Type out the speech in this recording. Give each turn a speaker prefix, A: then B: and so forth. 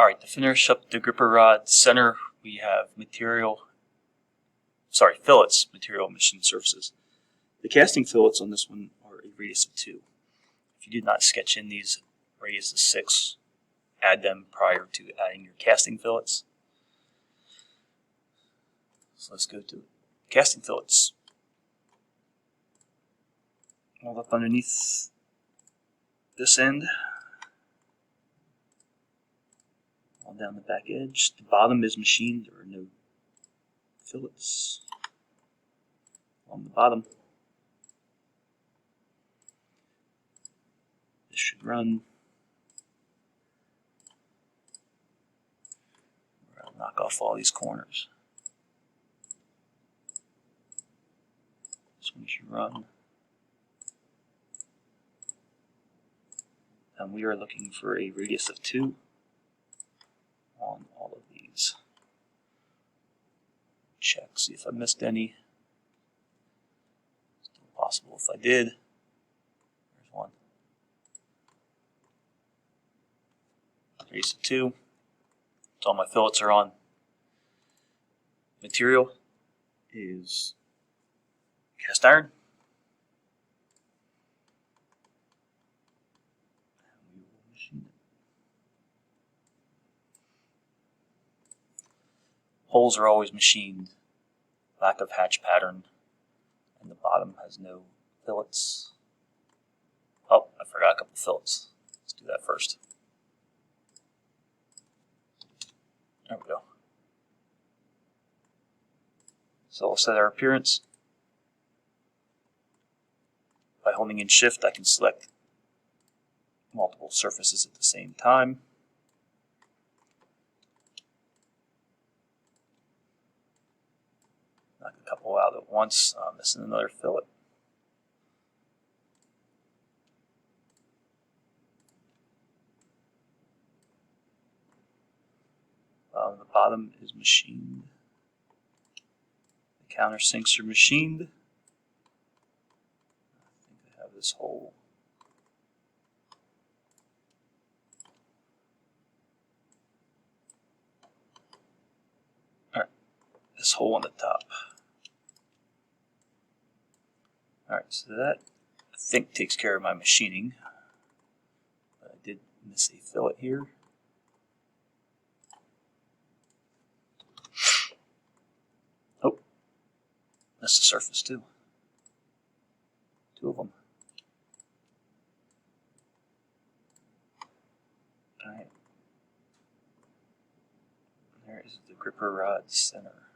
A: Alright, to finish up the gripper rod center, we have fillets, material, machined surfaces. The casting fillets on this one are a radius of 2. If you did not sketch in these radius of 6, add them prior to adding your casting fillets. So let's go to casting fillets. All up underneath this end, all down the back edge. The bottom is machined. There are no fillets on the bottom. This should run. I'll knock off all these corners. This one should run. And we are looking for a radius of 2 on all of these. Check, see if I missed any. Still possible if I did. There's one. Radius of 2. That's all my fillets are on. Material is cast iron. Holes are always machined. Lack of hatch pattern. And the bottom has no fillets. Oh, I forgot a couple fillets. Let's do that first. There we go. So we'll set our appearance. By holding in Shift, I can select multiple surfaces at the same time. Knock a couple out at once. Missing another fillet. The bottom is machined. The countersinks are machined. I think I have this hole. Alright, this hole on the top. Alright, so that I think takes care of my machining. But I did miss a fillet here. Oh, missed the surface too. 2 of them. Alright. There is the gripper rod center.